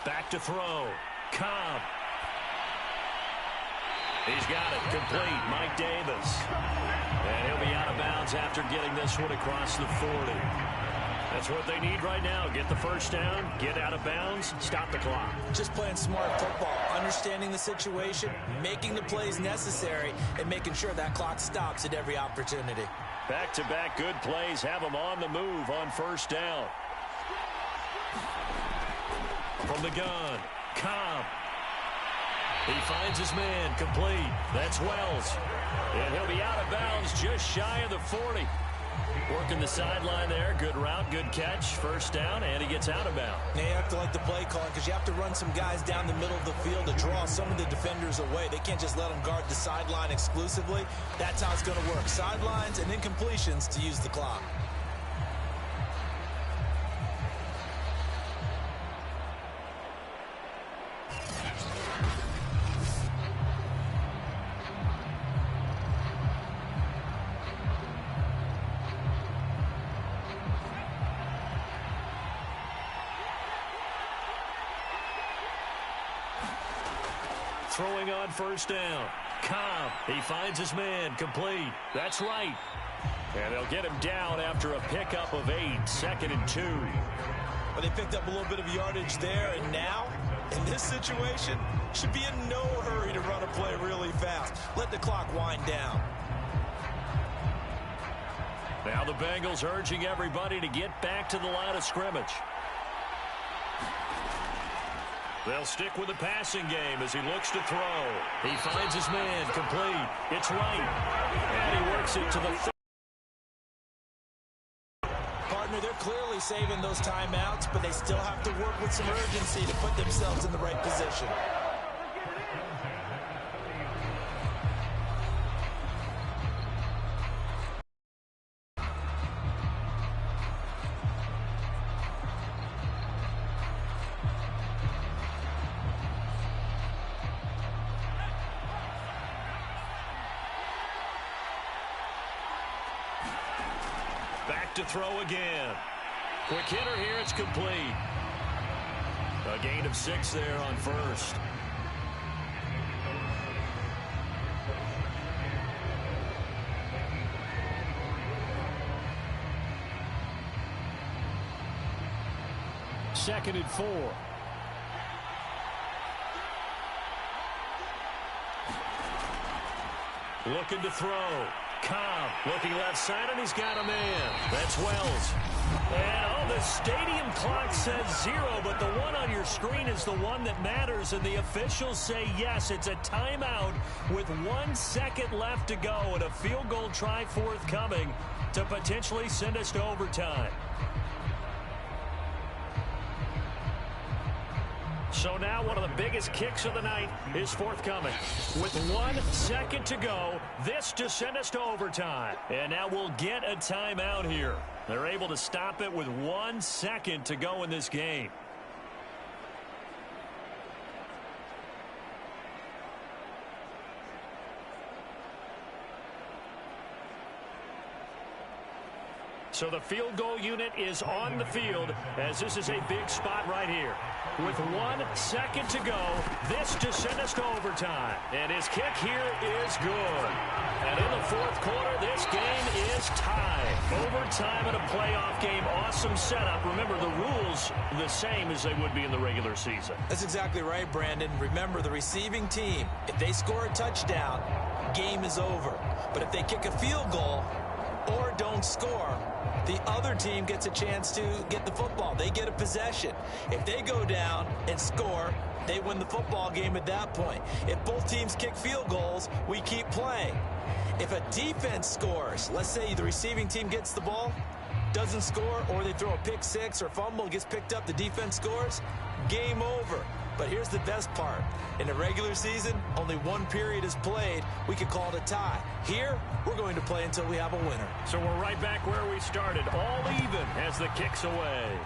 Back to throw. Cobb. He's got it. Complete. Mike Davis. And he'll be out of bounds after getting this one across the 40. That's what they need right now. Get the first down, get out of bounds, stop the clock. Just playing smart football, understanding the situation, making the plays necessary, and making sure that clock stops at every opportunity. Back-to-back good plays have them on the move on 1st down. From the gun, Cobb. He finds his man, complete. That's Wells. And he'll be out of bounds just shy of the 40. Working the sideline there. Good route, good catch. 1st down, and he gets out of bounds. Now you have to like the play calling because you have to run some guys down the middle of the field to draw some of the defenders away. They can't just let them guard the sideline exclusively. That's how it's going to work. Sidelines and incompletions to use the clock. Throwing on 1st down. Cobb. He finds his man. Complete. That's right. And they'll get him down after a pickup of 8. 2nd and 2. Well, they picked up a little bit of yardage there, and now, in this situation, should be in no hurry to run a play really fast. Let the clock wind down. Now the Bengals urging everybody to get back to the line of scrimmage. They'll stick with the passing game as he looks to throw. He finds his man, complete. It's right. And he works it to the... Partner, they're clearly saving those timeouts, but they still have to work with some urgency to put themselves in the right position. To throw again. Quick hitter here. It's complete. A gain of 6 there on 1st. Second and 4. Looking to throw. Cobb looking left side, and he's got a man. That's Wells. And, the stadium clock says 0, but the one on your screen is the one that matters, and the officials say yes, it's a timeout with 1 second left to go, and a field goal try forthcoming to potentially send us to overtime. So now one of the biggest kicks of the night is forthcoming. With 1 second to go, this to send us to overtime. And now we'll get a timeout here. They're able to stop it with 1 second to go in this game. So the field goal unit is on the field as this is a big spot right here. With 1 second to go, this to send us to overtime. And his kick here is good. And in the 4th quarter, this game is tied. Overtime in a playoff game. Awesome setup. Remember, the rules the same as they would be in the regular season. That's exactly right, Brandon. Remember, the receiving team, if they score a touchdown, game is over. But if they kick a field goal or don't score, the other team gets a chance to get the football. They get a possession. If they go down and score, they win the football game at that point. If both teams kick field goals, we keep playing. If a defense scores, let's say the receiving team gets the ball, doesn't score, or they throw a pick 6 or fumble, gets picked up, the defense scores, game over. But here's the best part. In the regular season, only 1 period is played. We could call it a tie. Here, we're going to play until we have a winner. So we're right back where we started, all even as the kick's away.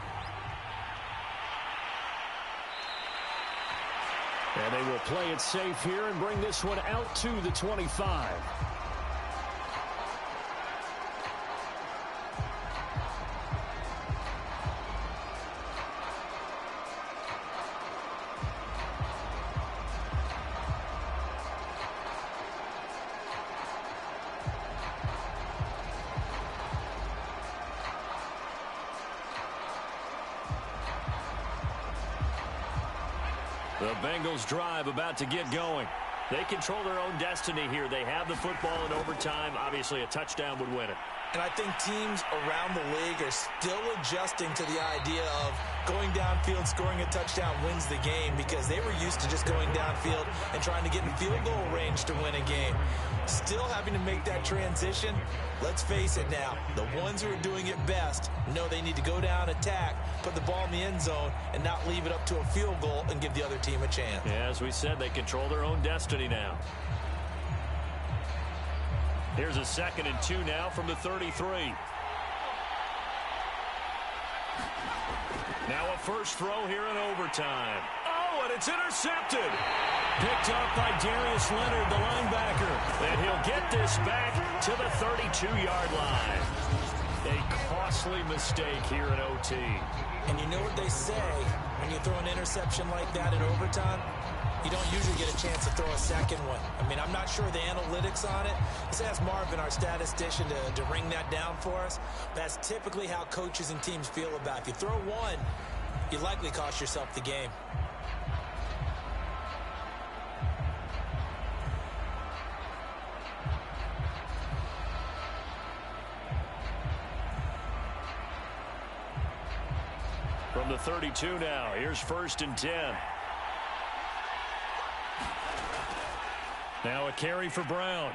And they will play it safe here and bring this one out to the 25. The Bengals drive about to get going. They control their own destiny here. They have the football in overtime. Obviously, a touchdown would win it. And I think teams around the league are still adjusting to the idea of going downfield, scoring a touchdown wins the game, because they were used to just going downfield and trying to get in field goal range to win a game. Still having to make that transition. Let's face it now, the ones who are doing it best know they need to go down, attack, put the ball in the end zone, and not leave it up to a field goal and give the other team a chance. Yeah, as we said, they control their own destiny now. Here's a 2nd and 2 now from the 33. Now a first throw here in overtime. Oh, and it's intercepted. Picked up by Darius Leonard, the linebacker. And he'll get this back to the 32-yard line. A costly mistake here in OT. And you know what they say, when you throw an interception like that in overtime, you don't usually get a chance to throw a second one. I mean, I'm not sure the analytics on it. Let's ask Marvin, our statistician, to ring that down for us. That's typically how coaches and teams feel about it. If you throw one, you likely cost yourself the game. From the 32 now, here's 1st and 10. Now a carry for Brown.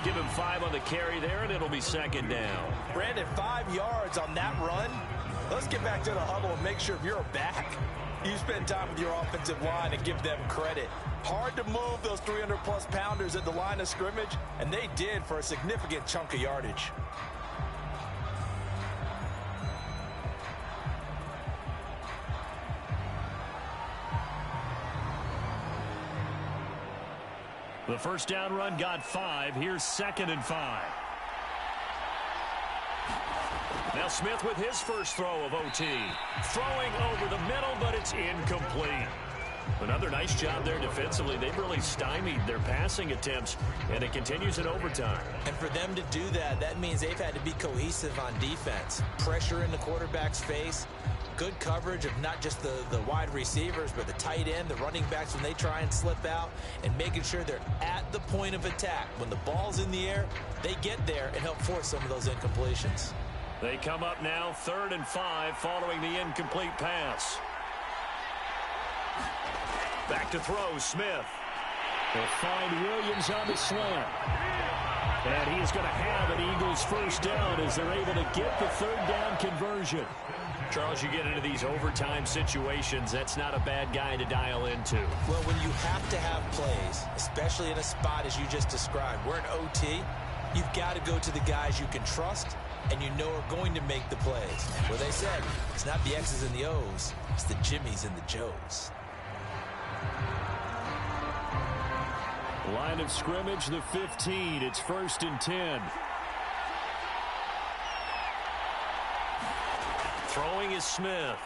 Give him 5 on the carry there, and it'll be 2nd down. Brandon, 5 yards on that run. Let's get back to the huddle and make sure if you're a back, you spend time with your offensive line and give them credit. Hard to move those 300-plus pounders at the line of scrimmage, and they did for a significant chunk of yardage. The first down run got 5. Here's 2nd and 5. Now Smith with his first throw of OT. Throwing over the middle, but it's incomplete. Another nice job there defensively. They've really stymied their passing attempts, and it continues in overtime. And for them to do that, that means they've had to be cohesive on defense. Pressure in the quarterback's face. Good coverage of not just the wide receivers, but the tight end, the running backs when they try and slip out, and making sure they're at the point of attack. When the ball's in the air, they get there and help force some of those incompletions. They come up now 3rd and 5 following the incomplete pass. Back to throw, Smith. They'll find Williams on the slant. And he is going to have an Eagles first down as they're able to get the 3rd down conversion. Charles, you get into these overtime situations, that's not a bad guy to dial into. Well, when you have to have plays, especially in a spot as you just described, we're in OT, you've got to go to the guys you can trust and you know are going to make the plays. Well, they said, it's not the X's and the O's, it's the Jimmys and the Joes. Line of scrimmage, the 15. It's 1st and 10. Throwing is Smith.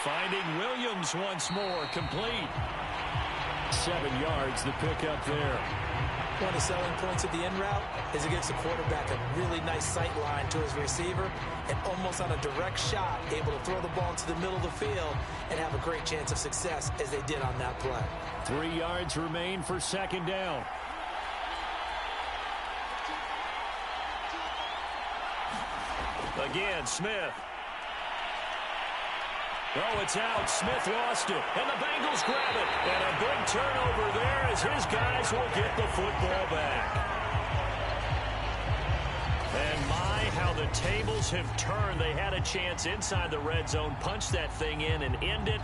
Finding Williams once more, complete. 7 yards, the pickup there. One of the selling points of the in route is it gives the quarterback a really nice sight line to his receiver and almost on a direct shot able to throw the ball into the middle of the field and have a great chance of success as they did on that play. 3 yards remain for 2nd down. Again, Smith. Oh, it's out. Smith lost it. And the Bengals grab it. And a big turnover there as his guys will get the football back. And my, how the tables have turned. They had a chance inside the red zone, punch that thing in and end it.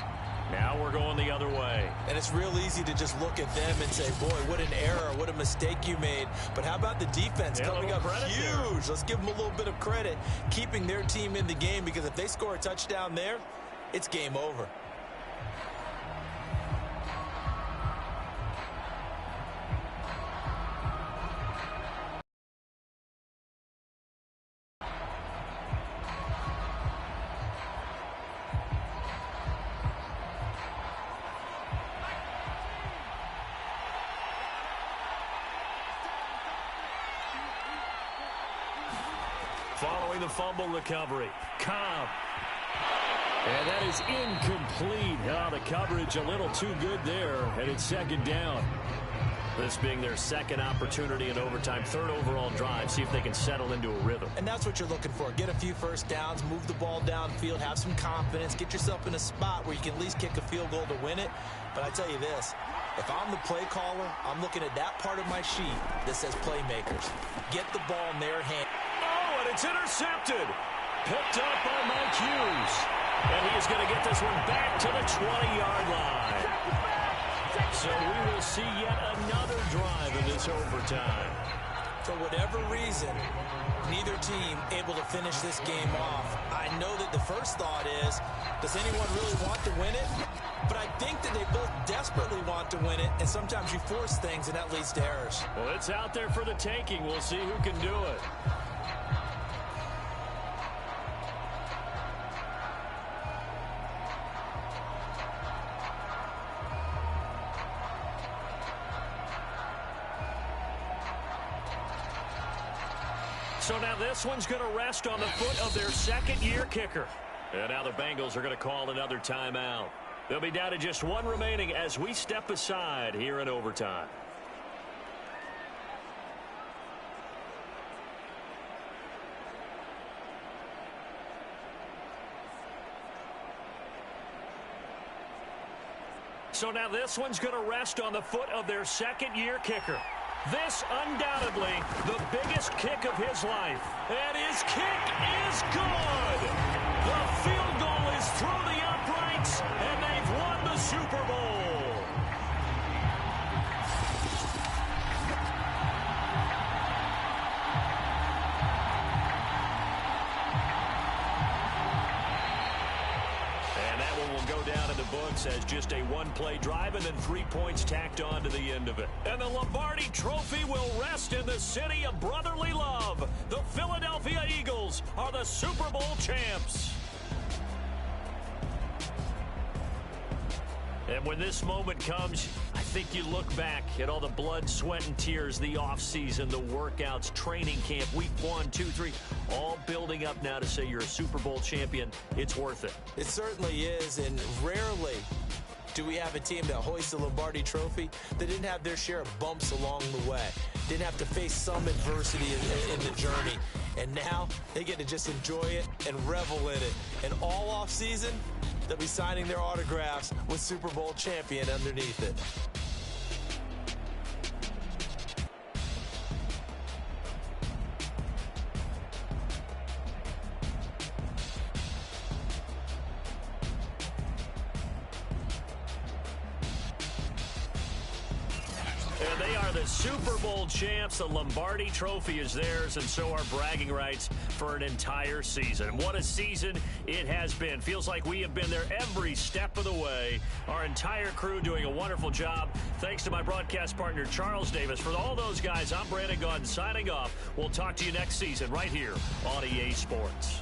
Now we're going the other way. And it's real easy to just look at them and say, boy, what an error, what a mistake you made. But how about the defense coming up huge? Let's give them a little bit of credit, keeping their team in the game, because if they score a touchdown there, it's game over. Following the fumble recovery, Cobb. And that is incomplete. Oh, the coverage a little too good there, and it's second down. This being their second opportunity in overtime, third overall drive. See if they can settle into a rhythm. And that's what you're looking for. Get a few first downs, move the ball downfield, have some confidence, get yourself in a spot where you can at least kick a field goal to win it. But I tell you this, if I'm the play caller, I'm looking at that part of my sheet that says playmakers. Get the ball in their hand. Oh, and it's intercepted. Picked up by Mike Hughes. And he is going to get this one back to the 20-yard line. So we will see yet another drive in this overtime. For whatever reason, neither team able to finish this game off. I know that the first thought is, does anyone really want to win it? But I think that they both desperately want to win it, and sometimes you force things, and that leads to errors. Well, it's out there for the taking. We'll see who can do it. So now this one's going to rest on the foot of their second-year kicker. And now the Bengals are going to call another timeout. They'll be down to just one remaining as we step aside here in overtime. So now this one's going to rest on the foot of their second-year kicker. This undoubtedly the biggest kick of his life. And his kick is good. The field goal is through the uprights, and they've won the Super Bowl. And that one will go down in the books as just a one-play drive and then 3 points tacked on to the end of it. And the Lombardi Trophy will rest in the city of brotherly love. The Philadelphia Eagles are the Super Bowl champs. And when this moment comes, I think you look back at all the blood, sweat, and tears, the offseason, the workouts, training camp, week 1, 2, 3, all building up now to say you're a Super Bowl champion. It's worth it. It certainly is, and rarely do we have a team that hoists the Lombardi Trophy that didn't have their share of bumps along the way, didn't have to face some adversity in the journey. And now they get to just enjoy it and revel in it. And all offseason, they'll be signing their autographs with Super Bowl champion underneath it. And they are the Super Bowl champs. The Lombardi Trophy is theirs, and so are bragging rights for an entire season. What a season it has been. Feels like we have been there every step of the way. Our entire crew doing a wonderful job. Thanks to my broadcast partner, Charles Davis. For all those guys, I'm Brandon Gaudin signing off. We'll talk to you next season right here on EA Sports.